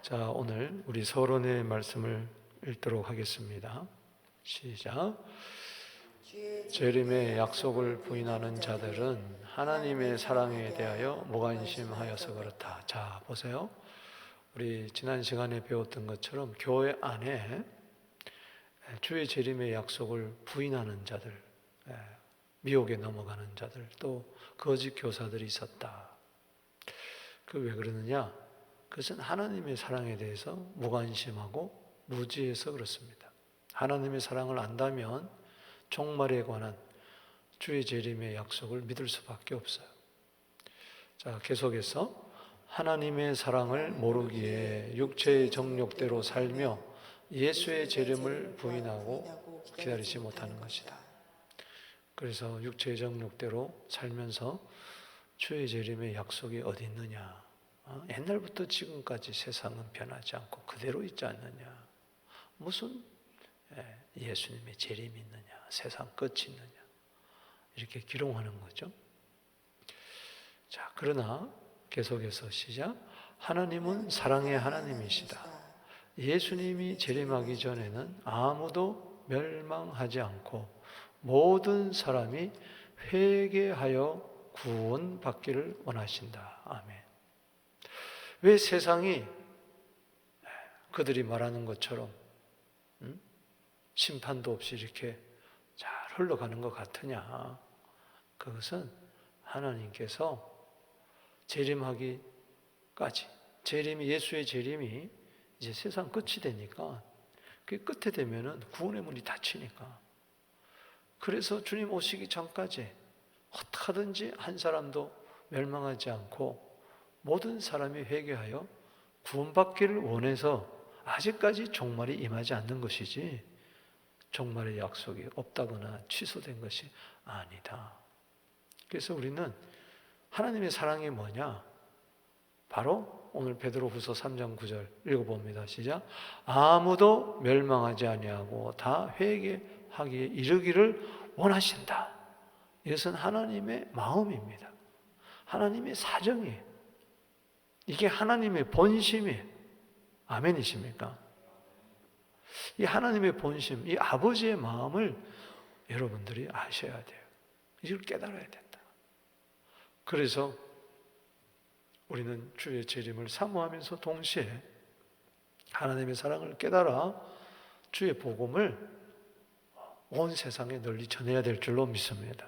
자, 오늘 우리 서론의 말씀을 읽도록 하겠습니다. 시작. 재림의 약속을 부인하는 자들은 하나님의 사랑에 대하여 무관심하여서 그렇다. 자, 보세요. 우리 지난 시간에 배웠던 것처럼 교회 안에 주의 재림의 약속을 부인하는 자들, 미혹에 넘어가는 자들, 또 거짓 교사들이 있었다. 그 왜 그러느냐? 그것은 하나님의 사랑에 대해서 무관심하고 무지해서 그렇습니다. 하나님의 사랑을 안다면 종말에 관한 주의 재림의 약속을 믿을 수밖에 없어요. 자, 계속해서 하나님의 사랑을 모르기에 육체의 정욕대로 살며 예수의 재림을 부인하고 기다리지 못하는 것이다. 그래서 육체의 정욕대로 살면서 주의 재림의 약속이 어디 있느냐? 옛날부터 지금까지 세상은 변하지 않고 그대로 있지 않느냐? 무슨 예수님의 재림이 있느냐? 세상 끝이 있느냐? 이렇게 기롱하는 거죠. 자, 그러나 계속해서 시작. 하나님은 사랑의 하나님이시다. 예수님이 재림하기 전에는 아무도 멸망하지 않고 모든 사람이 회개하여 구원받기를 원하신다. 아멘. 왜 세상이 그들이 말하는 것처럼 심판도 없이 이렇게 잘 흘러가는 것 같으냐? 그것은 하나님께서 재림하기까지, 예수의 재림이 이제 세상 끝이 되니까, 그 끝에 되면은 구원의 문이 닫히니까. 그래서 주님 오시기 전까지 어떻게든지 한 사람도 멸망하지 않고 모든 사람이 회개하여 구원받기를 원해서 아직까지 종말이 임하지 않는 것이지 종말의 약속이 없다거나 취소된 것이 아니다. 그래서 우리는 하나님의 사랑이 뭐냐? 바로 오늘 베드로후서 3장 9절 읽어봅니다. 시작. 아무도 멸망하지 아니하고 다 회개하기에 이르기를 원하신다. 이것은 하나님의 마음입니다. 하나님의 사정이에요. 이게 하나님의 본심이에요. 아멘이십니까? 이 하나님의 본심, 이 아버지의 마음을 여러분들이 아셔야 돼요. 이걸 깨달아야 된다. 그래서 우리는 주의 재림을 사모하면서 동시에 하나님의 사랑을 깨달아 주의 복음을 온 세상에 널리 전해야 될 줄로 믿습니다.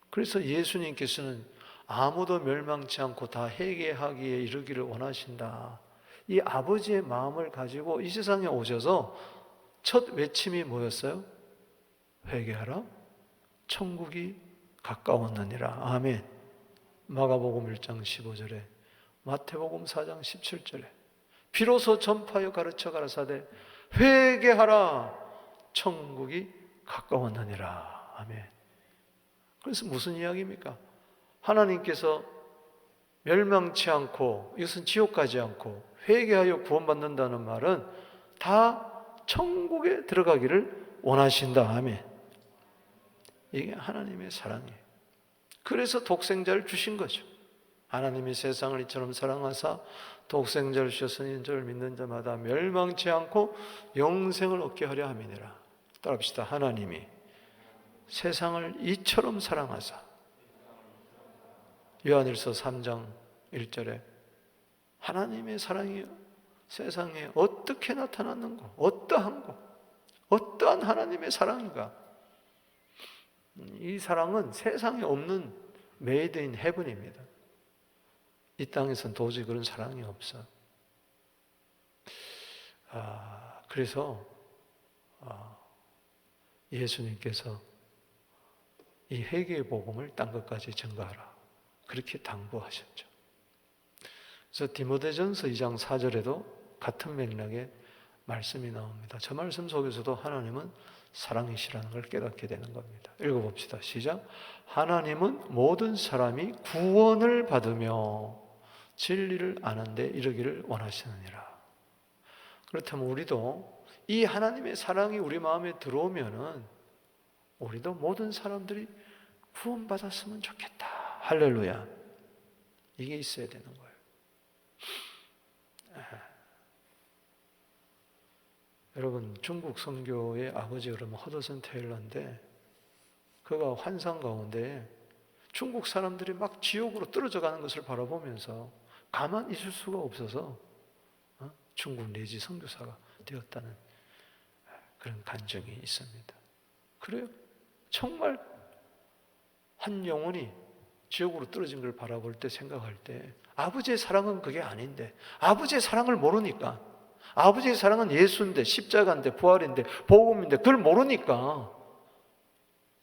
그래서 예수님께서는 아무도 멸망치 않고 다 회개하기에 이르기를 원하신다. 이 아버지의 마음을 가지고 이 세상에 오셔서 첫 외침이 뭐였어요? 회개하라. 천국이 가까웠느니라. 아멘. 마가복음 1장 15절에, 마태복음 4장 17절에 비로소 전파하여 가르쳐 가라사대 회개하라. 천국이 가까웠느니라. 아멘. 그래서 무슨 이야기입니까? 하나님께서 멸망치 않고, 이것은 지옥 가지 않고 회개하여 구원받는다는 말은 다 천국에 들어가기를 원하신다. 아멘. 이게 하나님의 사랑이에요. 그래서 독생자를 주신 거죠. 하나님이 세상을 이처럼 사랑하사 독생자를 주셨으니 저를 믿는 자마다 멸망치 않고 영생을 얻게 하려 함이니라. 따라합시다. 하나님이 세상을 이처럼 사랑하사. 요한일서 3장 1절에 하나님의 사랑이 세상에 어떻게 나타났는가? 어떠한 하나님의 사랑인가? 이 사랑은 세상에 없는 메이드 인 헤븐입니다. 이 땅에서는 도저히 그런 사랑이 없어. 그래서 예수님께서 이 회개의 복음을 땅 끝까지 전가하라. 그렇게 당부하셨죠. 그래서 디모데전서 2장 4절에도 같은 맥락의 말씀이 나옵니다. 저 말씀 속에서도 하나님은 사랑이시라는 걸 깨닫게 되는 겁니다. 읽어봅시다. 시작. 하나님은 모든 사람이 구원을 받으며 진리를 아는 데 이르기를 원하시느니라. 그렇다면 우리도 이 하나님의 사랑이 우리 마음에 들어오면은 우리도 모든 사람들이 구원받았으면 좋겠다. 할렐루야. 이게 있어야 되는 거예요. 여러분, 중국 선교의 아버지 그러면 허드슨 테일러인데, 그가 환상 가운데 중국 사람들이 막 지옥으로 떨어져 가는 것을 바라보면서 가만히 있을 수가 없어서 중국 내지 선교사가 되었다는 그런 간증이 있습니다. 그래요? 정말 한 영혼이 지옥으로 떨어진 걸 바라볼 때, 생각할 때, 아버지의 사랑은 그게 아닌데, 아버지의 사랑을 모르니까, 아버지의 사랑은 예수인데, 십자가인데, 부활인데, 복음인데, 그걸 모르니까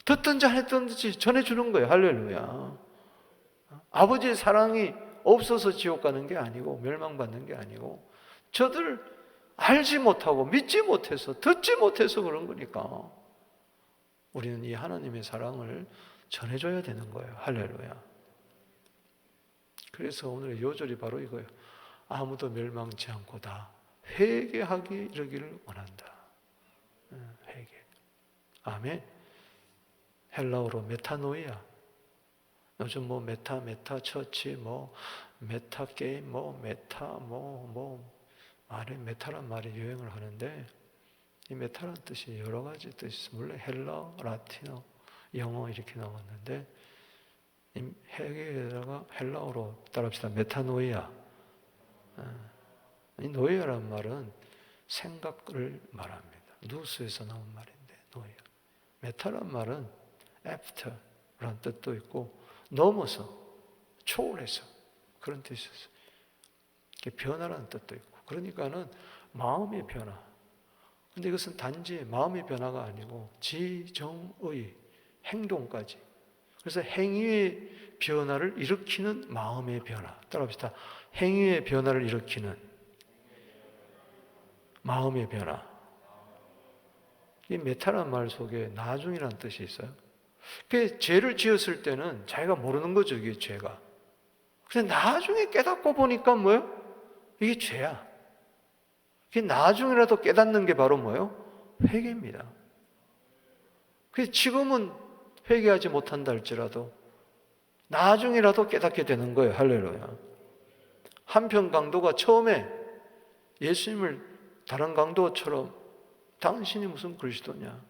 듣든지 안 했든지 전해주는 거예요. 할렐루야. 아버지의 사랑이 없어서 지옥 가는 게 아니고 멸망받는 게 아니고, 저들 알지 못하고 믿지 못해서 듣지 못해서 그런 거니까 우리는 이 하나님의 사랑을 전해줘야 되는 거예요. 할렐루야. 그래서 오늘의 요절이 바로 이거예요. 아무도 멸망치 않고 다 회개하기 이르기를 원한다. 회개. 아멘. 헬라어로 메타노이아. 요즘 뭐 메타 처치, 뭐 메타 게임, 뭐 메타 말에 메타란 말이 유행을 하는데, 이 메타란 뜻이 여러 가지 뜻이 있어요. 물론 헬라어, 라틴어, 영어 이렇게 나왔는데, 이 회개에다가 헬라어로 따라합시다. 메타노이아. 이 노이아란 말은 생각을 말합니다. 누스에서 나온 말인데, 노이아. 메타란 말은 after라는 뜻도 있고, 넘어서, 초월해서 그런 뜻이 있어요. 변화라는 뜻도 있고. 그러니까는 마음의 변화. 근데 이것은 단지 마음의 변화가 아니고 지정의 행동까지. 그래서 행위의 변화를 일으키는 마음의 변화. 따라합시다. 행위의 변화를 일으키는 마음의 변화. 이 메타란 말 속에 나중이라는 뜻이 있어요. 그 죄를 지었을 때는 자기가 모르는 거죠, 이게 죄가. 근데 나중에 깨닫고 보니까 뭐예요? 이게 죄야. 그게 나중이라도 깨닫는 게 바로 뭐예요? 회개입니다. 그래서 지금은 회개하지 못한다 할지라도 나중이라도 깨닫게 되는 거예요. 할렐루야. 한편 강도가 처음에 예수님을 다른 강도처럼 당신이 무슨 그리스도냐?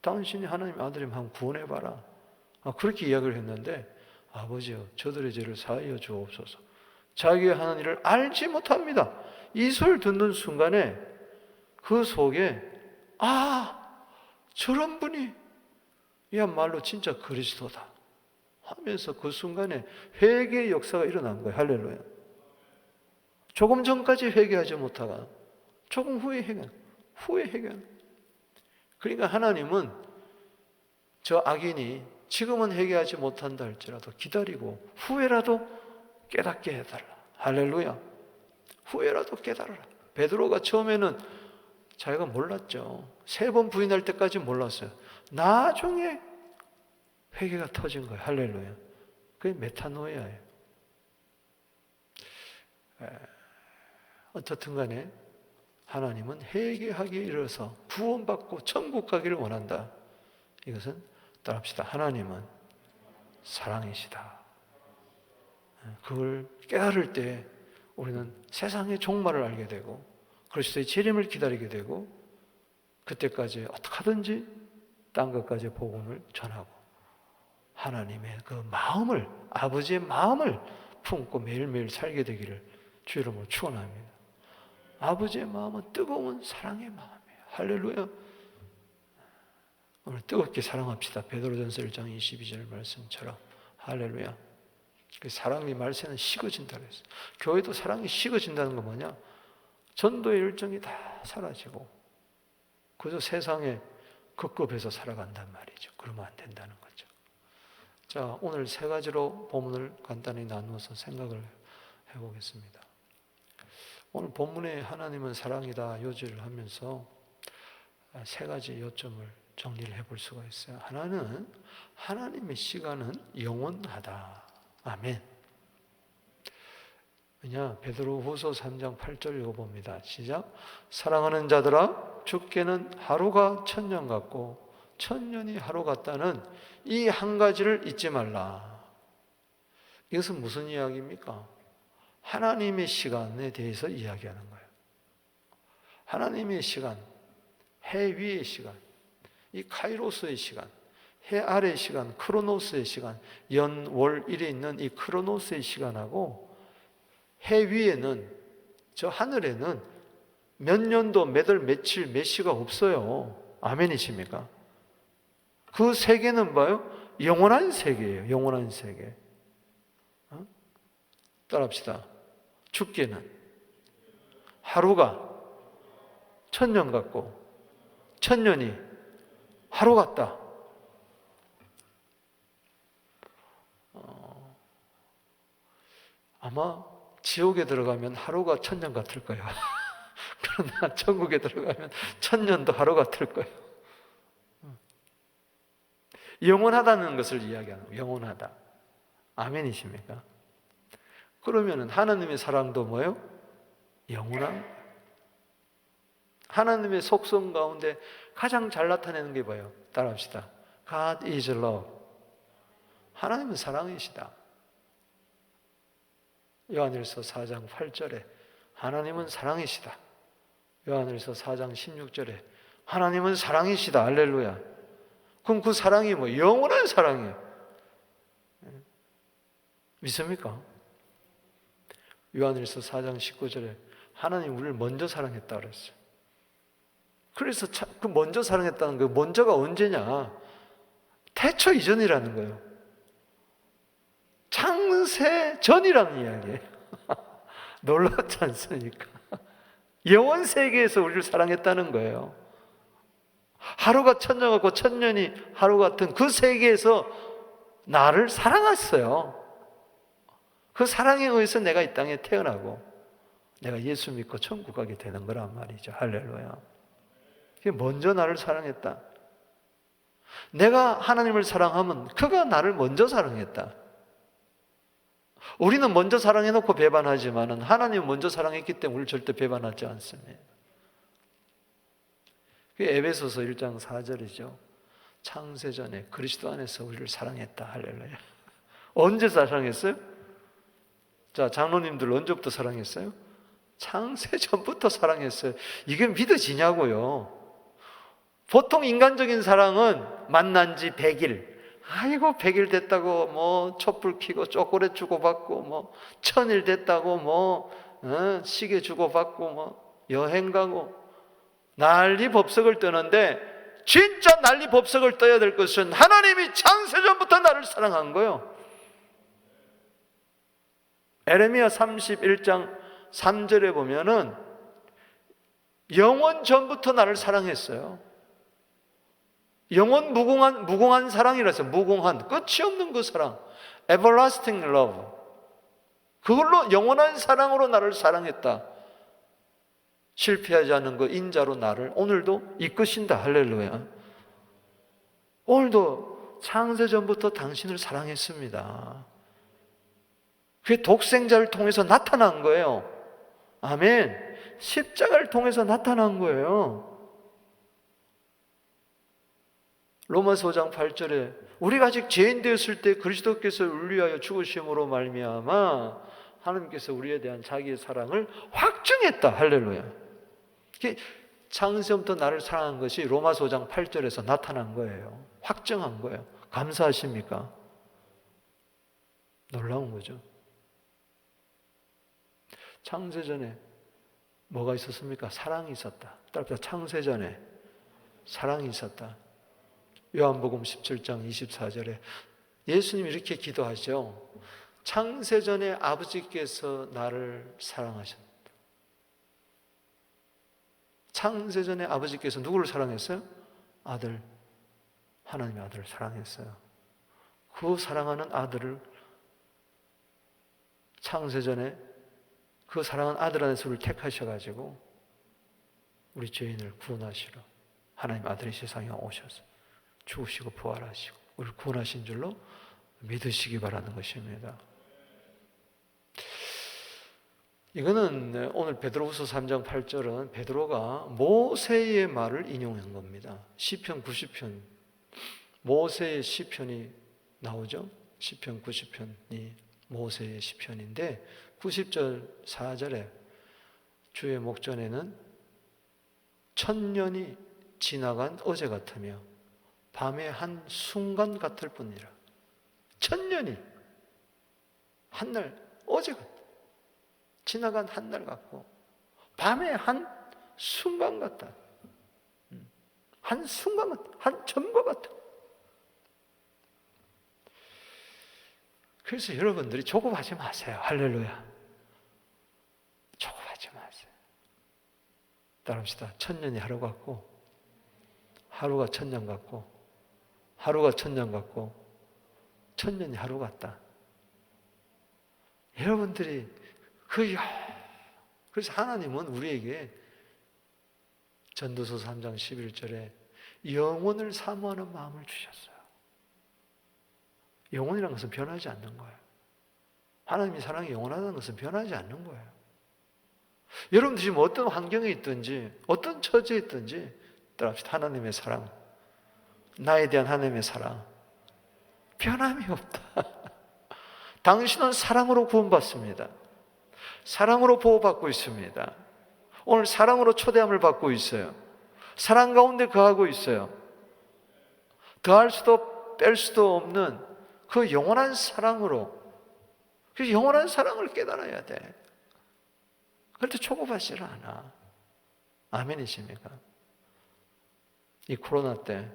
당신이 하나님의 아들이면 한번 구원해봐라. 그렇게 이야기를 했는데, 아버지여 저들의 죄를 사하여 주옵소서. 자기가 하는 일을 알지 못합니다. 이 소리를 듣는 순간에 그 속에 저런 분이 이야말로 진짜 그리스도다 하면서 그 순간에 회개의 역사가 일어난 거예요. 할렐루야. 조금 전까지 회개하지 못하다가 조금 후에 회개하는. 그러니까 하나님은 저 악인이 지금은 회개하지 못한다 할지라도 기다리고 후에라도 깨닫게 해달라. 할렐루야. 후에라도 깨달아라. 베드로가 처음에는 자기가 몰랐죠. 3번 부인할 때까지 몰랐어요. 나중에 회개가 터진 거예요. 할렐루야. 그게 메타노이아예요. 어떻든 간에 하나님은 회개하기에 이르러서 구원받고 천국 가기를 원한다. 이것은 따라합시다. 하나님은 사랑이시다. 그걸 깨달을 때 우리는 세상의 종말을 알게 되고 그리스도의 재림을 기다리게 되고, 그때까지 어떻게 하든지 딴 것까지 복음을 전하고 하나님의 그 마음을, 아버지의 마음을 품고 매일매일 살게 되기를 주 이름으로 축원합니다. 아버지의 마음은 뜨거운 사랑의 마음이에요. 할렐루야. 오늘 뜨겁게 사랑합시다. 베드로전서 1장 22절 말씀처럼. 할렐루야. 그 사랑의 말세는 식어진다고 했어요. 교회도 사랑이 식어진다는 건 뭐냐? 전도의 열정이 다 사라지고 그저 세상에 급급해서 살아간단 말이죠. 그러면 안 된다는 거죠. 자, 오늘 3가지로 본문을 간단히 나누어서 생각을 해보겠습니다. 오늘 본문에 하나님은 사랑이다 요지를 하면서 3가지 요점을 정리를 해볼 수가 있어요. 하나는 하나님의 시간은 영원하다. 아멘. 왜냐? 베드로후서 3장 8절 읽어봅니다. 시작. 사랑하는 자들아, 주께는 하루가 1000년 같고 1000년이 하루 같다는 이 한 가지를 잊지 말라. 이것은 무슨 이야기입니까? 하나님의 시간에 대해서 이야기하는 거예요. 하나님의 시간, 해 위의 시간, 이 카이로스의 시간, 해 아래의 시간, 크로노스의 시간, 연, 월, 일에 있는 이 크로노스의 시간하고 해 위에는, 저 하늘에는 몇 년도, 몇 월, 며칠, 몇 시가 없어요. 아멘이십니까? 그 세계는 뭐예요? 영원한 세계예요. 영원한 세계. 따라합시다. 죽게는 하루가 1000년 같고 1000년이 하루 같다. 아마 지옥에 들어가면 하루가 1000년 같을 거예요. 그러나 천국에 들어가면 1000년도 하루 같을 거예요. 영원하다는 것을 이야기하는 거예요. 영원하다. 아멘이십니까? 그러면 하나님의 사랑도 뭐예요? 영원한. 하나님의 속성 가운데 가장 잘 나타내는 게 뭐예요? 따라합시다. God is love. 하나님은 사랑이시다. 요한일서 4장 8절에 하나님은 사랑이시다. 요한일서 4장 16절에 하나님은 사랑이시다. 할렐루야. 그럼 그 사랑이 뭐? 영원한 사랑이에요. 믿습니까? 요한일서 4장 19절에 하나님 우리를 먼저 사랑했다 그랬어요. 그래서 그 먼저 사랑했다는 그 먼저가 언제냐? 태초 이전이라는 거예요. 창세 전이라는 이야기예요. 놀랍지 않습니까? 영원 세계에서 우리를 사랑했다는 거예요. 하루가 1000년 같고 1000년이 하루 같은 그 세계에서 나를 사랑했어요. 그 사랑에 의해서 내가 이 땅에 태어나고 내가 예수 믿고 천국 가게 되는 거란 말이죠. 할렐루야. 먼저 나를 사랑했다. 내가 하나님을 사랑하면 그가 나를 먼저 사랑했다. 우리는 먼저 사랑해놓고 배반하지만 하나님은 먼저 사랑했기 때문에 우리를 절대 배반하지 않습니다. 그게 에베소서 1장 4절이죠. 창세전에 그리스도 안에서 우리를 사랑했다. 할렐루야. 언제 사랑했어요? 자, 장로님들 언제부터 사랑했어요? 창세전부터 사랑했어요. 이게 믿어지냐고요. 보통 인간적인 사랑은 만난 지 100일, 아이고 100일 됐다고 뭐 촛불 켜고 초콜릿 주고받고 뭐 1000일 됐다고 뭐 시계 주고받고 뭐 여행 가고 난리 법석을 떠는데, 진짜 난리 법석을 떠야 될 것은 하나님이 창세전부터 나를 사랑한 거예요. 에레미야 31장 3절에 보면은 영원 전부터 나를 사랑했어요. 영원 무궁한 사랑이라서, 무궁한 끝이 없는 그 사랑, everlasting love. 그걸로 영원한 사랑으로 나를 사랑했다. 실패하지 않는 그 인자로 나를 오늘도 이끄신다. 할렐루야. 오늘도 창세전부터 당신을 사랑했습니다. 그게 독생자를 통해서 나타난 거예요. 아멘. 십자가를 통해서 나타난 거예요. 로마서 5장 8절에 우리가 아직 죄인 되었을 때 그리스도께서 우리 위하여 죽으심으로 말미암아 하나님께서 우리에 대한 자기의 사랑을 확증했다. 할렐루야. 창세부터 나를 사랑한 것이 로마서 5장 8절에서 나타난 거예요. 확증한 거예요. 감사하십니까? 놀라운 거죠. 창세전에 뭐가 있었습니까? 사랑이 있었다. 따라서 창세전에 사랑이 있었다. 요한복음 17장 24절에 예수님이 이렇게 기도하죠. 창세전에 아버지께서 나를 사랑하셨다. 창세전에 아버지께서 누구를 사랑했어요? 아들, 하나님의 아들을 사랑했어요. 그 사랑하는 아들을 창세전에 그 사랑하는 아들 안에서 우리를 택하셔가지고 우리 죄인을 구원하시러 하나님 아들이 세상에 오셔서 죽으시고 부활하시고 우리를 구원하신 줄로 믿으시기 바라는 것입니다. 이거는 오늘 베드로후서 3장 8절은 베드로가 모세의 말을 인용한 겁니다. 시편 90편, 모세의 시편이 나오죠. 시편 90편이 모세의 시편인데 90절 4절에 주의 목전에는 1000년이 지나간 어제 같으며 밤의 한 순간 같을 뿐이라. 천년이 한날 어제 같아. 지나간 한날 같고 밤의 한 순간 같다. 한 순간 같다. 한 점과 같다. 그래서 여러분들이 조급하지 마세요. 할렐루야. 조급하지 마세요. 따라합시다. 천년이 하루 같고 하루가 천년 같고 하루가 천년 같고 천년이 하루 같다. 여러분들이 그래서 하나님은 우리에게 전도서 3장 11절에 영원을 사모하는 마음을 주셨어요. 영원이라는 것은 변하지 않는 거예요. 하나님의 사랑이 영원하다는 것은 변하지 않는 거예요. 여러분들 지금 어떤 환경에 있든지 어떤 처지에 있든지 따라합시다. 하나님의 사랑, 나에 대한 하나님의 사랑 변함이 없다. 당신은 사랑으로 구원받습니다. 사랑으로 보호받고 있습니다. 오늘 사랑으로 초대함을 받고 있어요. 사랑 가운데 거하고 있어요. 더할 수도 뺄 수도 없는 그 영원한 사랑으로, 그 영원한 사랑을 깨달아야 돼. 그런데 조급하지 않아. 아멘이십니까? 이 코로나 때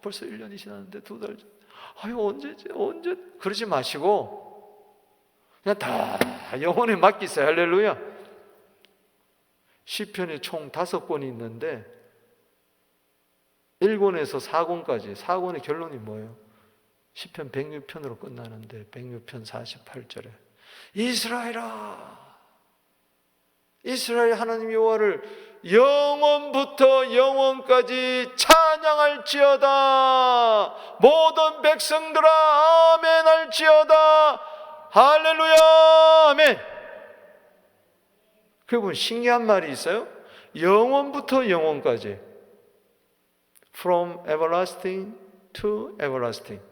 벌써 1년이 지났는데 2달 언제 그러지 마시고 그냥 다 영혼에 맡기세요. 할렐루야. 시편이 총 5권이 있는데 1권에서 4권까지 4권의 결론이 뭐예요? 시편 106편으로 끝나는데 106편 48절에 이스라엘아, 이스라엘 하나님 여호와를 영원부터 영원까지 찬양할지어다. 모든 백성들아 아멘 할지어다. 할렐루야 아멘. 그리고 신기한 말이 있어요. 영원부터 영원까지, From everlasting to everlasting,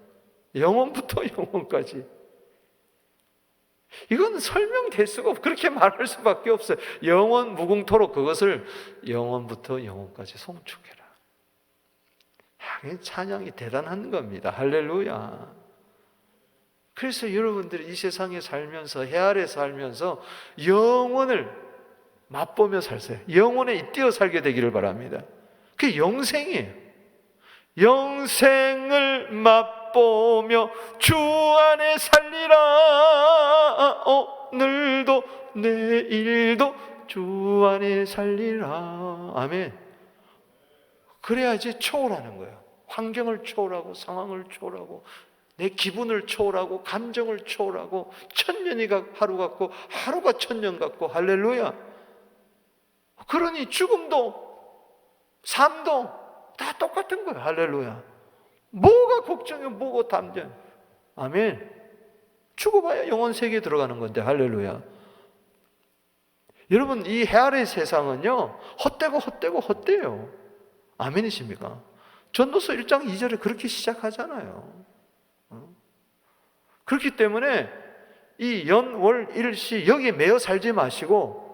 영원부터 영원까지. 이건 설명될 수가 없고 그렇게 말할 수밖에 없어요. 영원 무궁토록 그것을 영원부터 영원까지 송축해라. 찬양이 대단한 겁니다. 할렐루야. 그래서 여러분들이 이 세상에 살면서, 해 아래 살면서 영원을 맛보며 살세요. 영원에 뛰어 살게 되기를 바랍니다. 그게 영생이에요. 영생을 맛보며 주 안에 살리라. 오늘도 내일도 주 안에 살리라. 아멘. 그래야지 초월하는 거예요. 환경을 초월하고 상황을 초월하고 내 기분을 초월하고 감정을 초월하고 천년이 하루 같고 하루가 천년 같고. 할렐루야. 그러니 죽음도 삶도 다 똑같은 거예요. 할렐루야. 뭐가 걱정이고 뭐가 담전. 아멘. 죽어봐야 영원 세계에 들어가는 건데. 할렐루야. 여러분, 이 해 아래 세상은요 헛되고 아멘이십니까? 전도서 1장 2절에 그렇게 시작하잖아요. 그렇기 때문에 이 연, 월, 일시 여기에 매여 살지 마시고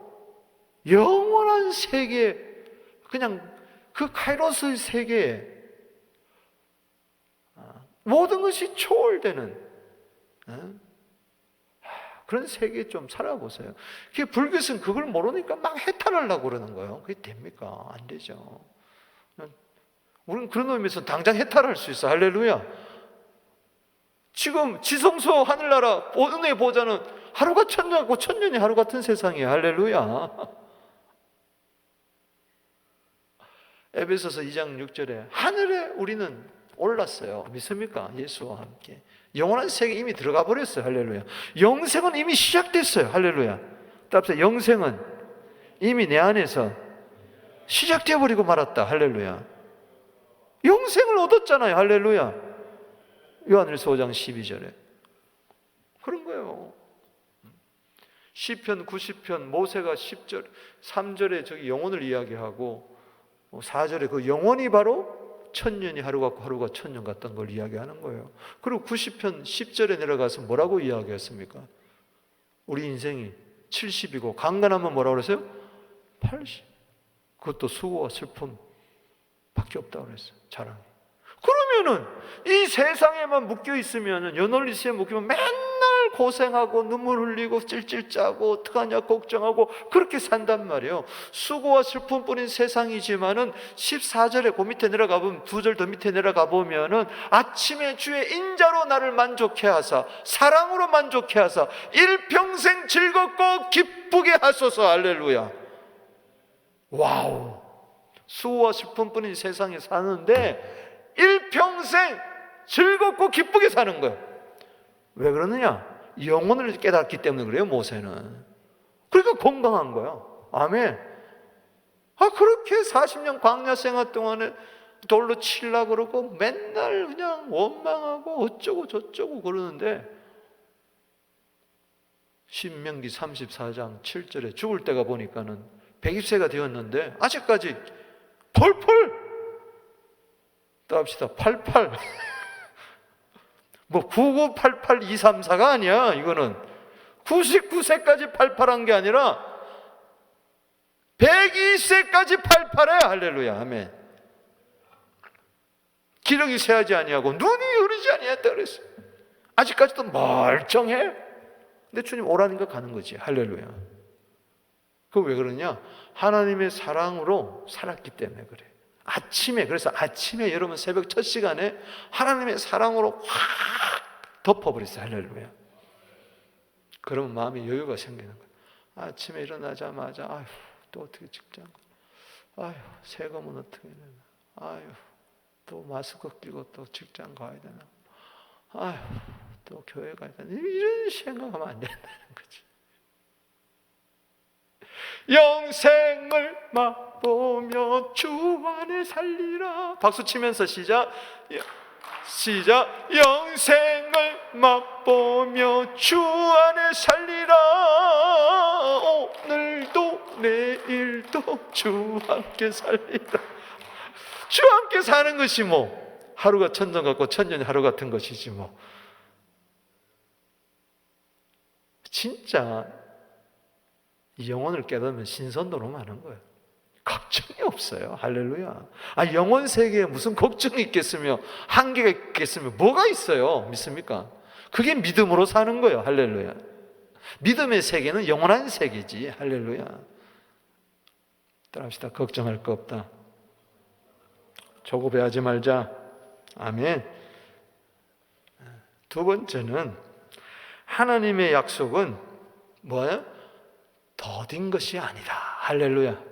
영원한 세계, 그냥 그 카이로스의 세계에 모든 것이 초월되는 그런 세계에 좀 살아보세요. 불교에서는 그걸 모르니까 막 해탈하려고 그러는 거예요. 그게 됩니까? 안 되죠. 우리는 그런 의미에서 당장 해탈할 수 있어. 할렐루야. 지금 지성소 하늘나라 은혜의 보좌는 하루가 천년 같고 천년이 하루 같은 세상이에요. 할렐루야. 에베소서 2장 6절에 하늘에 우리는 올랐어요. 믿습니까? 예수와 함께 영원한 세계에 이미 들어가 버렸어요. 할렐루야. 영생은 이미 시작됐어요. 할렐루야. 따라서 영생은 이미 내 안에서 시작되어 버리고 말았다. 할렐루야. 영생을 얻었잖아요. 할렐루야. 요한일서 5장 12절에 그런 거예요. 시편 90편 모세가 10절 3절에 저기 영혼을 이야기하고 4절에 그 영혼이 바로 천년이 하루 같고 하루가 천년 같다는 걸 이야기하는 거예요. 그리고 90편 10절에 내려가서 뭐라고 이야기했습니까? 우리 인생이 70이고 강건하면 뭐라고 그랬어요? 80. 그것도 수고와 슬픔밖에 없다고 그랬어요. 자랑이. 그러면은 이 세상에만 묶여 있으면은, 연월리스에 묶이면 맨날 고생하고 눈물 흘리고 찔찔 짜고 어떡하냐 걱정하고 그렇게 산단 말이에요. 수고와 슬픔뿐인 세상이지만은 14절에 그 밑에 내려가 보면, 2절 더 밑에 내려가 보면은 아침에 주의 인자로 나를 만족해 하사 사랑으로 만족해 하사 일평생 즐겁고 기쁘게 하소서. 할렐루야. 와우. 수고와 슬픔뿐인 세상에 사는데 일평생 즐겁고 기쁘게 사는 거예요. 왜 그러느냐? 영혼을 깨닫기 때문에 그래요. 모세는. 그러니까 건강한 거예요. 아멘. 그렇게 40년 광야 생활 동안에 돌로 치려고 그러고 맨날 그냥 원망하고 어쩌고 저쩌고 그러는데, 신명기 34장 7절에 죽을 때가 보니까는 120세가 되었는데 아직까지 펄펄 따합시다. 88 뭐 9988234가 아니야. 이거는 99세까지 88한 게 아니라 102세까지 88해. 할렐루야. 아멘. 기력이 쇠하지 아니하고 눈이 흐르지 아니했다 그랬어요. 아직까지도 멀쩡해. 근데 주님 오라니까 가는 거지. 할렐루야. 그거 왜 그러냐? 하나님의 사랑으로 살았기 때문에 그래. 아침에, 그래서 아침에 여러분 새벽 첫 시간에 하나님의 사랑으로 확 덮어버렸어요. 할렐루야. 그러면 마음에 여유가 생기는 거예요. 아침에 일어나자마자 아휴, 또 어떻게 직장, 아휴, 세금은 어떻게 되나, 아휴, 또 마스크 끼고 또 직장 가야 되나, 아휴, 또 교회 가야 되나, 이런 생각하면 안 된다는 거지. 영생을 맛보며 주 안에 살리라. 박수 치면서 시작. 시작. 영생을 맛보며 주 안에 살리라. 오늘도 내일도 주 함께 살리라. 주 함께 사는 것이 뭐 하루가 천년 같고 천년이 하루 같은 것이지 뭐. 진짜 이 영혼을 깨달으면 신선도로 많은 거예요. 걱정이 없어요. 할렐루야. 영혼 세계에 무슨 걱정이 있겠으며 한계가 있겠으며 뭐가 있어요? 믿습니까? 그게 믿음으로 사는 거예요. 할렐루야. 믿음의 세계는 영원한 세계지. 할렐루야. 따라합시다. 걱정할 거 없다. 조급해하지 말자. 아멘. 두 번째는 하나님의 약속은 뭐예요? 더딘 것이 아니다. 할렐루야.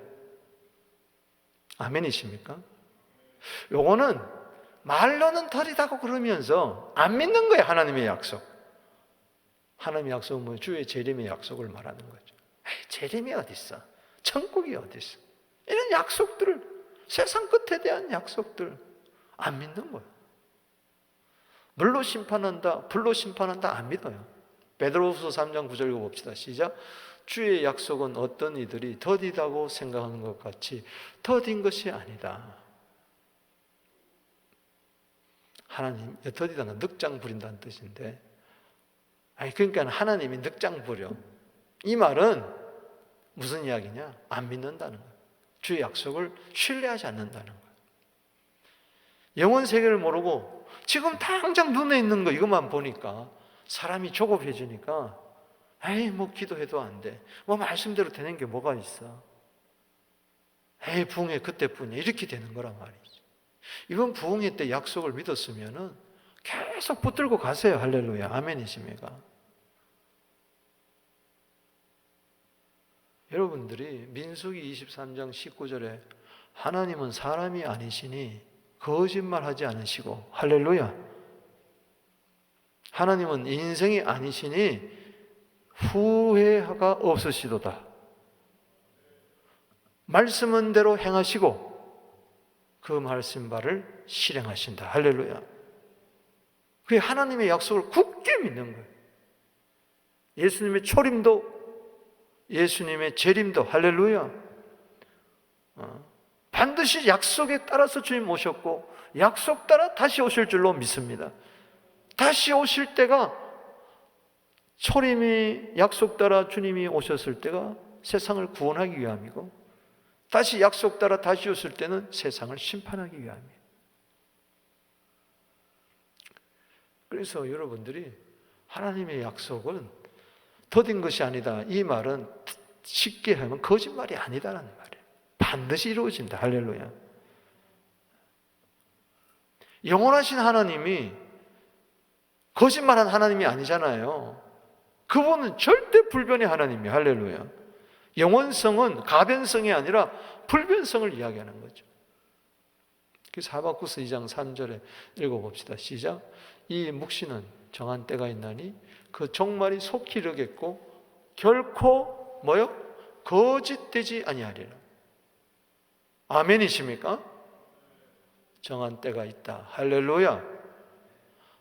아멘이십니까? 요거는 말로는 더디다고 그러면서 안 믿는 거예요. 하나님의 약속. 하나님의 약속은 뭐 주의 재림의 약속을 말하는 거죠. 재림이 어디 있어? 천국이 어디 있어? 이런 약속들을, 세상 끝에 대한 약속들 안 믿는 거예요. 물로 심판한다, 불로 심판한다 안 믿어요. 베드로후서 3장 9절 읽어봅시다. 시작. 주의 약속은 어떤 이들이 더디다고 생각하는 것 같이 더딘 것이 아니다. 하나님, 더디다는 늑장 부린다는 뜻인데, 그러니까 하나님이 늑장 부려. 이 말은 무슨 이야기냐? 안 믿는다는 거예요. 주의 약속을 신뢰하지 않는다는 거예요. 영혼 세계를 모르고 지금 당장 눈에 있는 거 이것만 보니까 사람이 조급해지니까 뭐 기도해도 안 돼. 뭐 말씀대로 되는 게 뭐가 있어. 부흥회 그때뿐이야. 이렇게 되는 거란 말이지. 이번 부흥회 때 약속을 믿었으면은 계속 붙들고 가세요. 할렐루야. 아멘이십니까? 여러분들이 민수기 23장 19절에 하나님은 사람이 아니시니 거짓말하지 않으시고, 할렐루야. 하나님은 인생이 아니시니 후회가 없으시도다. 말씀은 대로 행하시고 그 말씀 바를 실행하신다. 할렐루야. 그게 하나님의 약속을 굳게 믿는 거예요. 예수님의 초림도, 예수님의 재림도, 할렐루야. 반드시 약속에 따라서 주님 오셨고 약속 따라 다시 오실 줄로 믿습니다. 다시 오실 때가, 초림이 약속 따라 주님이 오셨을 때가 세상을 구원하기 위함이고, 다시 약속 따라 다시 오실 때는 세상을 심판하기 위함이에요. 그래서 여러분들이 하나님의 약속은 더딘 것이 아니다, 이 말은 쉽게 하면 거짓말이 아니다라는 말이에요. 반드시 이루어진다. 할렐루야. 영원하신 하나님이 거짓말한 하나님이 아니잖아요. 그분은 절대 불변의 하나님이에요. 할렐루야. 영원성은 가변성이 아니라 불변성을 이야기하는 거죠. 그래서 하박국서 2장 3절에 읽어봅시다. 시작. 이 묵시는 정한 때가 있나니 그 종말이 속히 이르겠고 결코 뭐요? 거짓되지 아니하리라. 아멘이십니까? 정한 때가 있다. 할렐루야.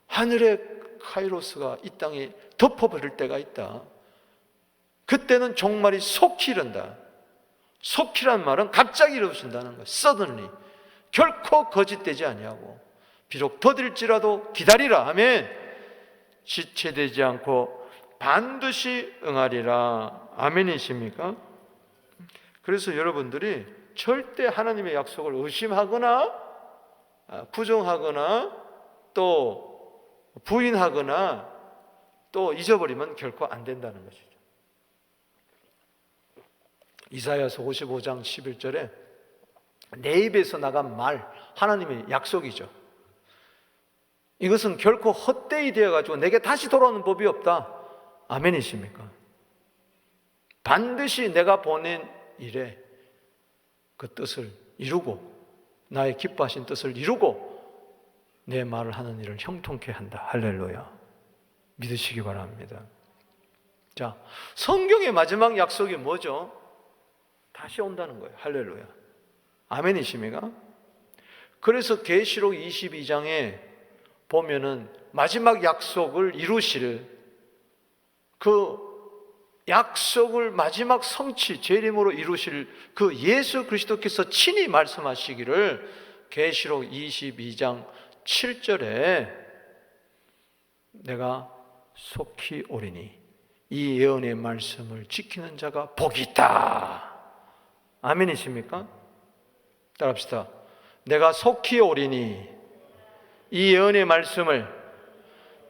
하늘의 카이로스가 이 땅에 덮어버릴 때가 있다. 그때는 종말이 속히 이른다. 속히란 말은 갑자기 이루어진다는 거예요. suddenly. 결코 거짓되지 아니하고 비록 더딜지라도 기다리라. 아멘. 지체되지 않고 반드시 응하리라. 아멘이십니까? 그래서 여러분들이 절대 하나님의 약속을 의심하거나 부정하거나 또 부인하거나 또 잊어버리면 결코 안 된다는 것이죠. 이사야서 55장 11절에 내 입에서 나간 말, 하나님의 약속이죠. 이것은 결코 헛되이 되어가지고 내게 다시 돌아오는 법이 없다. 아멘이십니까? 반드시 내가 보낸 일에 그 뜻을 이루고 나의 기뻐하신 뜻을 이루고 내 말을 하는 일을 형통케 한다. 할렐루야. 믿으시기 바랍니다. 자, 성경의 마지막 약속이 뭐죠? 다시 온다는 거예요. 할렐루야. 아멘이십니까? 그래서 계시록 22장에 보면은 마지막 약속을 이루실 그 약속을 마지막 성취 재림으로 이루실 그 예수 그리스도께서 친히 말씀하시기를 계시록 22장 7절에 내가 속히 오리니 이 예언의 말씀을 지키는 자가 복이 있다. 아멘이십니까? 따라합시다. 내가 속히 오리니 이 예언의 말씀을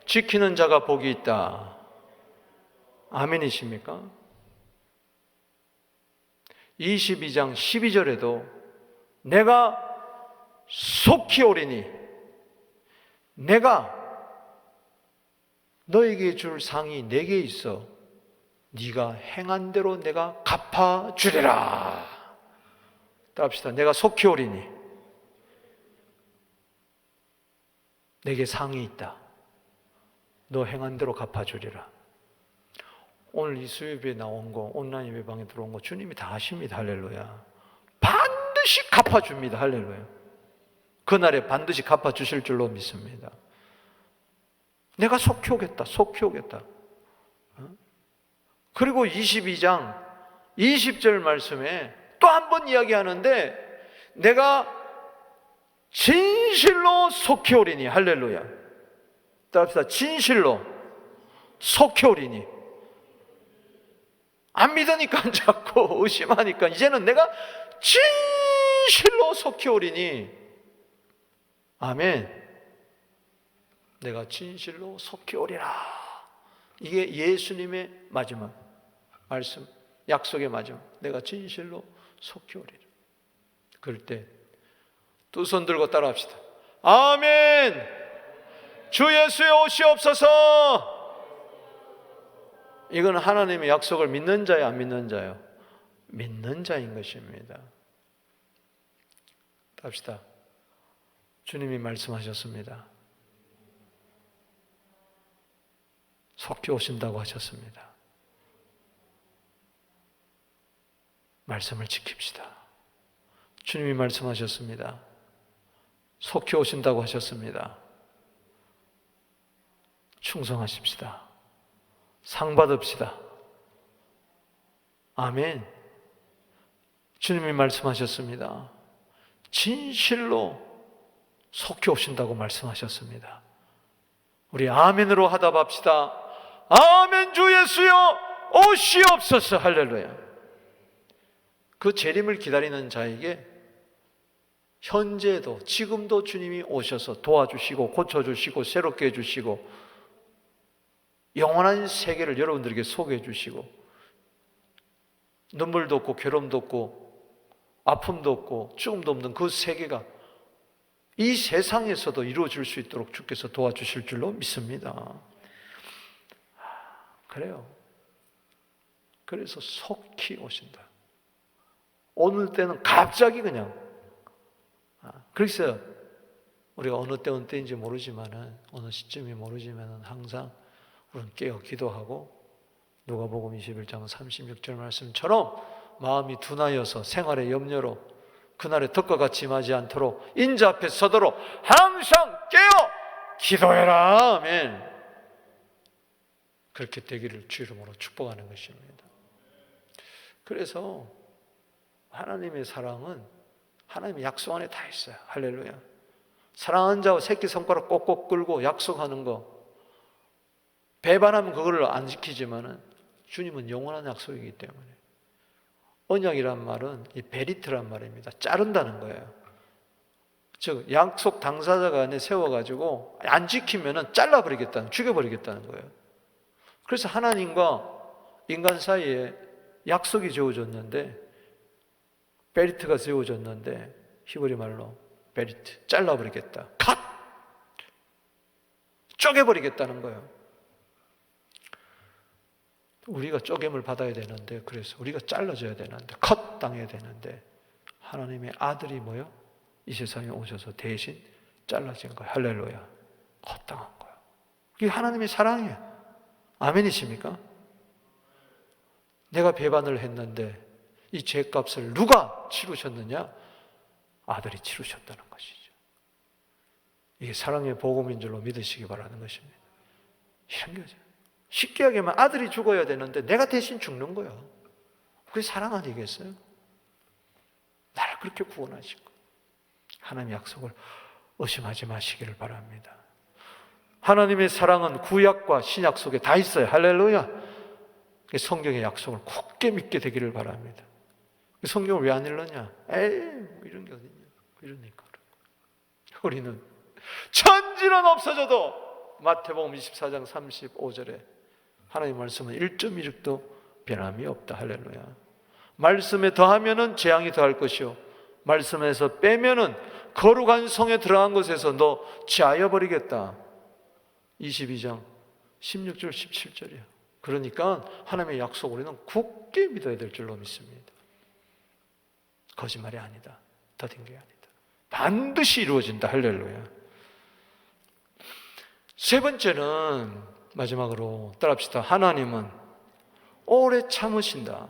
지키는 자가 복이 있다. 아멘이십니까? 22장 12절에도 내가 속히 오리니 내가 너에게 줄 상이 내게 있어 네가 행한 대로 내가 갚아주리라. 따라합시다. 내가 속히 오리니 내게 상이 있다. 너 행한 대로 갚아주리라. 오늘 이 수요예배에 나온 거, 온라인 예배방에 들어온 거 주님이 다 하십니다. 할렐루야. 반드시 갚아줍니다. 할렐루야. 그날에 반드시 갚아주실 줄로 믿습니다. 내가 속히 오겠다. 속히 오겠다. 그리고 22장 20절 말씀에 또 한 번 이야기하는데 내가 진실로 속히 오리니. 할렐루야. 따라합시다. 진실로 속히 오리니. 안 믿으니까 자꾸 의심하니까 이제는 내가 진실로 속히 오리니. 아멘. 내가 진실로 속히 오리라. 이게 예수님의 마지막 말씀, 약속의 마지막. 내가 진실로 속히 오리라. 그럴 때 두 손 들고 따라합시다. 아멘. 주 예수의 오시옵소서. 이건 하나님의 약속을 믿는 자예요, 안 믿는 자예요? 믿는 자인 것입니다. 합시다. 주님이 말씀하셨습니다. 속히 오신다고 하셨습니다. 말씀을 지킵시다. 주님이 말씀하셨습니다. 속히 오신다고 하셨습니다. 충성하십시다. 상 받읍시다. 아멘. 주님이 말씀하셨습니다. 진실로 속히 오신다고 말씀하셨습니다. 우리 아멘으로 하답합시다. 아멘. 주 예수여 오시옵소서. 할렐루야. 그 재림을 기다리는 자에게 현재도 지금도 주님이 오셔서 도와주시고 고쳐주시고 새롭게 해주시고 영원한 세계를 여러분들에게 소개해 주시고 눈물도 없고 괴로움도 없고 아픔도 없고 죽음도 없는 그 세계가 이 세상에서도 이루어질 수 있도록 주께서 도와주실 줄로 믿습니다. 그래요. 그래서 속히 오신다. 오늘 때는 갑자기 그냥 그래서 우리가 어느 때 어느 때인지 모르지만은 어느 시점이 모르지만은 항상 우리는 깨어 기도하고 누가복음 21장 36절 말씀처럼 마음이 둔하여서 생활의 염려로 그날의 덕과 같이 임하지 않도록 인자 앞에 서도록 항상 깨어 기도해라. 아멘. 그렇게 되기를 주 이름으로 축복하는 것입니다. 그래서 하나님의 사랑은 하나님의 약속 안에 다 있어요. 할렐루야. 사랑하는 자와 새끼손가락 꼭꼭 끌고 약속하는 거 배반하면 그거를 안 지키지만은 주님은 영원한 약속이기 때문에 언약이란 말은 이 베리트란 말입니다. 자른다는 거예요. 즉 약속 당사자가 안에 세워가지고 안 지키면은 잘라버리겠다는, 죽여버리겠다는 거예요. 그래서 하나님과 인간 사이에 약속이 지어졌는데 베리트가 세워졌는데 히브리 말로 베리트, 잘라버리겠다. 컷! 쪼개버리겠다는 거예요. 우리가 쪼개물 받아야 되는데 그래서 우리가 잘라져야 되는데 컷 당해야 되는데 하나님의 아들이 뭐요? 이 세상에 오셔서 대신 잘라진 거예요. 할렐루야. 컷 당한 거예요. 이게 하나님의 사랑이에요. 아멘이십니까? 내가 배반을 했는데 이 죄값을 누가 치르셨느냐? 아들이 치르셨다는 것이죠. 이게 사랑의 복음인 줄로 믿으시기 바라는 것입니다. 이런 거죠. 쉽게 하기만 아들이 죽어야 되는데 내가 대신 죽는 거예요. 그게 사랑 아니겠어요? 나를 그렇게 구원하시고 하나님의 약속을 의심하지 마시기를 바랍니다. 하나님의 사랑은 구약과 신약 속에 다 있어요. 할렐루야. 성경의 약속을 굳게 믿게 되기를 바랍니다. 성경을 왜 안 읽느냐? 에이, 뭐 이런 게 어딨냐? 이러니까. 우리는 천지는 없어져도 마태복음 24장 35절에 하나님 말씀은 1.1도 변함이 없다. 할렐루야. 말씀에 더하면은 재앙이 더할 것이요 말씀에서 빼면은 거룩한 성에 들어간 것에서 너 제하여 버리겠다. 22장 16절 17절이에요. 그러니까 하나님의 약속 우리는 굳게 믿어야 될 줄로 믿습니다. 거짓말이 아니다. 더딘 게 아니다. 반드시 이루어진다. 할렐루야. 세 번째는 마지막으로 따라합시다. 하나님은 오래 참으신다.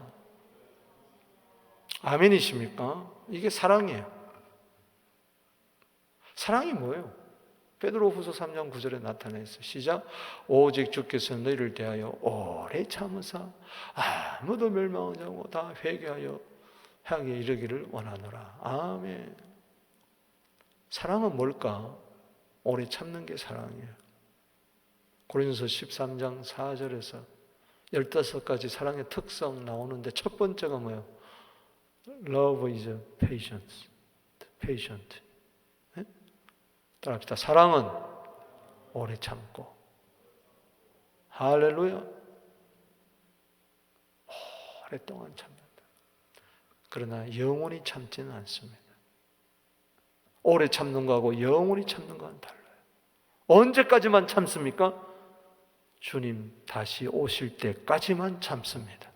아멘이십니까? 이게 사랑이에요. 사랑이 뭐예요? 베드로후서 3장 9절에 나타나 있어요. 시작. 오직 주께서 너희를 대하여 오래 참으사 아무도 멸망하지 않고 다 회개하여 향에 이르기를 원하노라. 아멘. 사랑은 뭘까? 오래 참는 게 사랑이에요. 고린도서 13장 4절에서 15가지 사랑의 특성 나오는데 첫 번째가 뭐예요? Love is patient. patient. 네? 따라합시다. 사랑은 오래 참고. 할렐루야. 오랫동안 참는다. 그러나 영원히 참지는 않습니다. 오래 참는 거하고 영원히 참는 거는 달라요. 언제까지만 참습니까? 주님 다시 오실 때까지만 참습니다.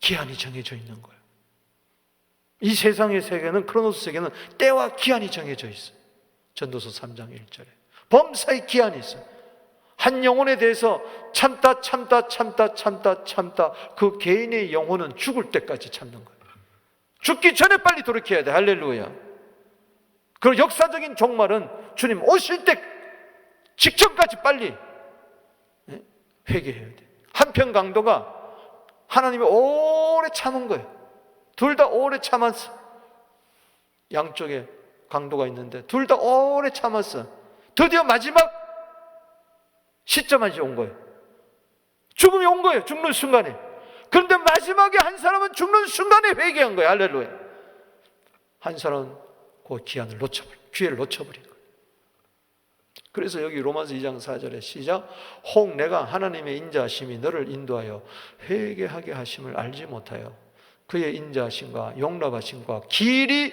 기한이 정해져 있는 거예요. 이 세상의 세계는, 크로노스 세계는 때와 기한이 정해져 있어요. 전도서 3장 1절에 범사의 기한이 있어요. 한 영혼에 대해서 참다 그 개인의 영혼은 죽을 때까지 참는 거예요. 죽기 전에 빨리 돌이켜야 돼. 할렐루야. 그리고 역사적인 종말은 주님 오실 때 직전까지 빨리 회개해야 돼. 한편 강도가 하나님이 오래 참은 거예요. 둘 다 오래 참았어. 양쪽에 강도가 있는데 둘 다 오래 참았어. 드디어 마지막 시점까지 온 거예요. 죽음이 온 거예요. 죽는 순간에. 그런데 마지막에 한 사람은 죽는 순간에 회개한 거예요. 할렐루야. 한 사람은 그 기회를 놓쳐버린 거예요. 그래서 여기 로마서 2장 4절에 시작. 혹 내가 하나님의 인자하심이 너를 인도하여 회개하게 하심을 알지 못하여 그의 인자하심과 용납하심과 길이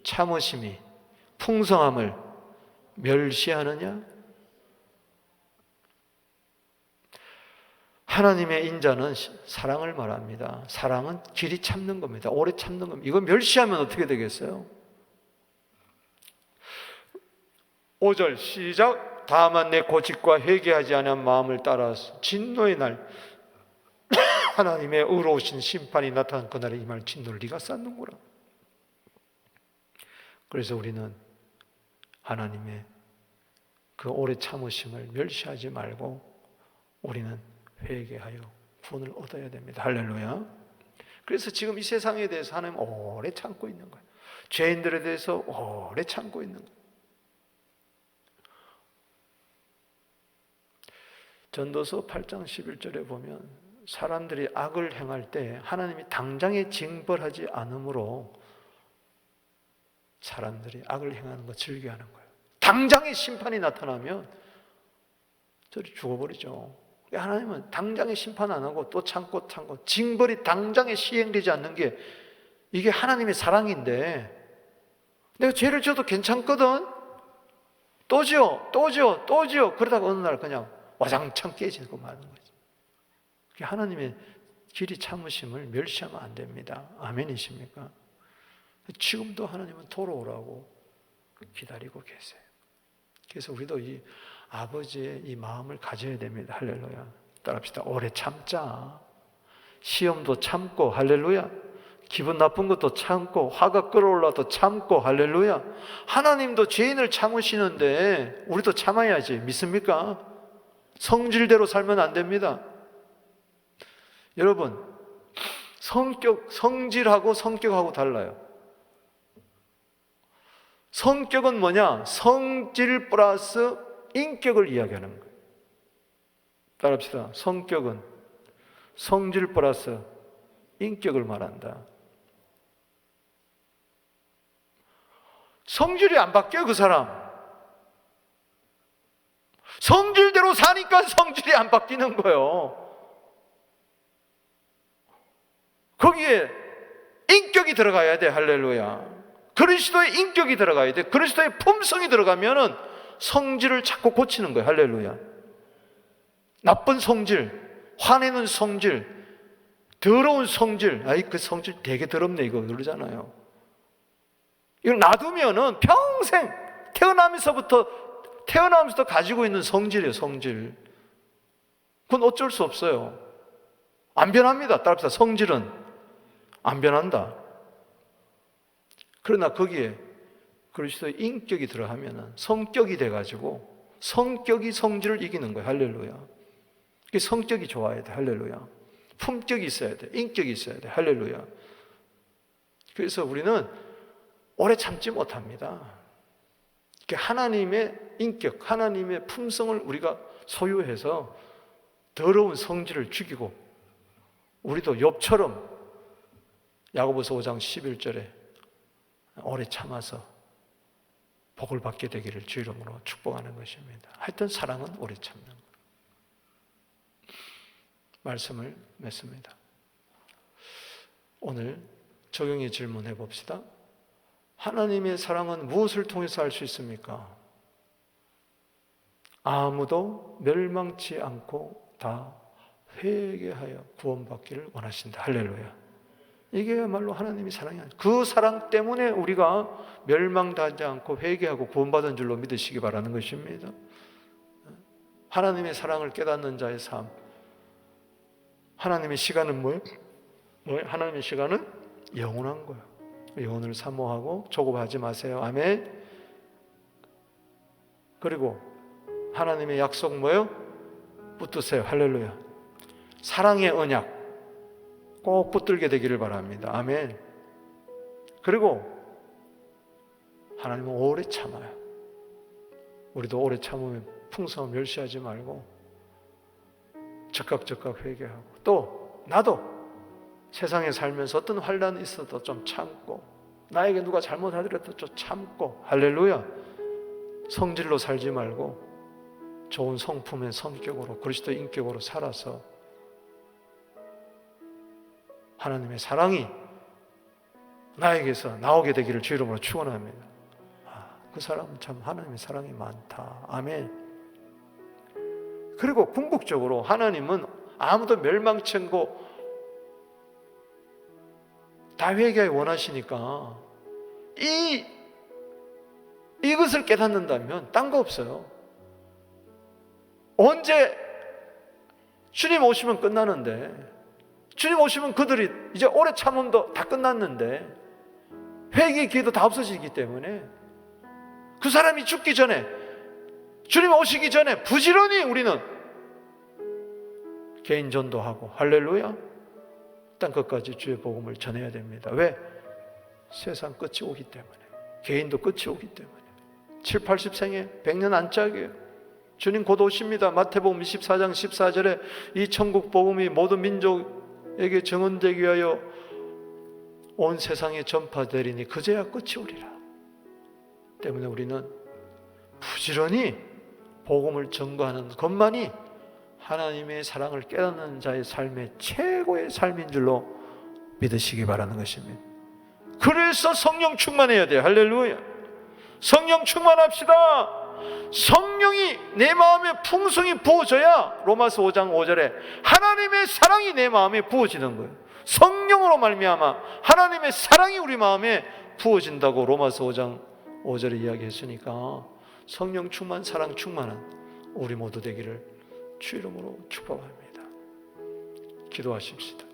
참으심이 풍성함을 멸시하느냐? 하나님의 인자는 사랑을 말합니다. 사랑은 길이 참는 겁니다. 오래 참는 겁니다. 이거 멸시하면 어떻게 되겠어요? 5절 시작. 다만 내 고집과 회개하지 않은 마음을 따라서 진노의 날 하나님의 의로우신 심판이 나타난 그날에 임할 진노를 네가 쌓는구나. 그래서 우리는 하나님의 그 오래 참으심을 멸시하지 말고 우리는 회개하여 구원을 얻어야 됩니다. 할렐루야. 그래서 지금 이 세상에 대해서 하나님 오래 참고 있는 거예요. 죄인들에 대해서 오래 참고 있는 거예요. 전도서 8장 11절에 보면 사람들이 악을 행할 때 하나님이 당장에 징벌하지 않으므로 사람들이 악을 행하는 거 즐겨하는 거예요. 당장에 심판이 나타나면 저리 죽어버리죠. 하나님은 당장에 심판 안 하고 또 참고 징벌이 당장에 시행되지 않는 게 이게 하나님의 사랑인데 내가 죄를 져도 괜찮거든. 또 지어 그러다가 어느 날 그냥 와장창 깨지고 마는 거죠. 하나님의 길이 참으심을 멸시하면 안 됩니다. 아멘이십니까? 지금도 하나님은 돌아오라고 기다리고 계세요. 그래서 우리도 이 아버지의 이 마음을 가져야 됩니다. 할렐루야. 따라합시다. 오래 참자. 시험도 참고, 할렐루야. 기분 나쁜 것도 참고, 화가 끓어올라도 참고, 할렐루야. 하나님도 죄인을 참으시는데 우리도 참아야지. 믿습니까? 성질대로 살면 안 됩니다. 여러분, 성질하고 성격하고 달라요. 성격은 뭐냐? 성질 플러스 인격을 이야기하는 거예요. 따라합시다. 성격은 성질 플러스 인격을 말한다. 성질이 안 바뀌어요, 그 사람. 성질대로 사니까 성질이 안 바뀌는 거예요. 거기에 인격이 들어가야 돼. 할렐루야. 그리스도의 인격이 들어가야 돼. 그리스도의 품성이 들어가면은 성질을 자꾸 고치는 거예요. 할렐루야. 나쁜 성질, 화내는 성질, 더러운 성질, 아이 그 성질 되게 더럽네 이거 그러잖아요. 이걸 놔두면은 평생 태어나면서부터 가지고 있는 성질이에요. 성질. 그건 어쩔 수 없어요. 안 변합니다. 따라합시다. 성질은 안 변한다. 그러나 거기에 그리스도의 인격이 들어가면 성격이 돼가지고 성격이 성질을 이기는 거예요. 할렐루야. 성격이 좋아야 돼. 할렐루야. 품격이 있어야 돼. 인격이 있어야 돼. 할렐루야. 그래서 우리는 오래 참지 못합니다. 하나님의 인격, 하나님의 품성을 우리가 소유해서 더러운 성질을 죽이고 우리도 욥처럼 야고보서 5장 11절에 오래 참아서 복을 받게 되기를 주 이름으로 축복하는 것입니다. 하여튼 사랑은 오래 참는 것. 말씀을 맺습니다. 오늘 적용의 질문해 봅시다. 하나님의 사랑은 무엇을 통해서 알 수 있습니까? 아무도 멸망치 않고 다 회개하여 구원받기를 원하신다. 할렐루야. 이게야말로 하나님의 사랑이 아니에요. 그 사랑 때문에 우리가 멸망하지 않고 회개하고 구원받은 줄로 믿으시기 바라는 것입니다. 하나님의 사랑을 깨닫는 자의 삶. 하나님의 시간은 뭐예요? 하나님의 시간은 영원한 거예요. 영혼을 사모하고 조급하지 마세요. 아멘. 그리고 하나님의 약속 뭐예요? 붙드세요. 할렐루야. 사랑의 언약 꼭 붙들게 되기를 바랍니다. 아멘. 그리고 하나님은 오래 참아요. 우리도 오래 참으면 풍성함 멸시하지 말고 즉각 회개하고, 또 나도 세상에 살면서 어떤 환란이 있어도 좀 참고, 나에게 누가 잘못하더라도 좀 참고, 할렐루야, 성질로 살지 말고 좋은 성품의 성격으로, 그리스도 인격으로 살아서 하나님의 사랑이 나에게서 나오게 되기를 주 이름으로 축원합니다. 그 사람은 참 하나님의 사랑이 많다. 아멘. 그리고 궁극적으로 하나님은 아무도 멸망치 않고 다 회개하기 원하시니까 이것을 깨닫는다면 딴 거 없어요. 언제 주님 오시면 끝나는데, 주님 오시면 그들이 이제 오래 참음도 다 끝났는데 회개의 기회도 다 없어지기 때문에 그 사람이 죽기 전에, 주님 오시기 전에 부지런히 우리는 개인 전도하고, 할렐루야, 땅 끝까지 주의 복음을 전해야 됩니다. 왜? 세상 끝이 오기 때문에, 개인도 끝이 오기 때문에. 7, 80생에 100년 안짝이에요. 주님 곧 오십니다. 마태복음 24장 14절에 이 천국 복음이 모든 민족에게 증언되기 위하여 온 세상에 전파되리니 그제야 끝이 오리라. 때문에 우리는 부지런히 복음을 전거하는 것만이 하나님의 사랑을 깨닫는 자의 삶의 최고의 삶인 줄로 믿으시기 바라는 것입니다. 그래서 성령 충만해야 돼요. 할렐루야. 성령 충만합시다. 성령이 내 마음에 풍성히 부어져야 로마서 5장 5절에 하나님의 사랑이 내 마음에 부어지는 거예요. 성령으로 말미암아 하나님의 사랑이 우리 마음에 부어진다고 로마서 5장 5절에 이야기했으니까 성령 충만, 사랑 충만한 우리 모두 되기를 주 이름으로 축복합니다. 기도하십시다.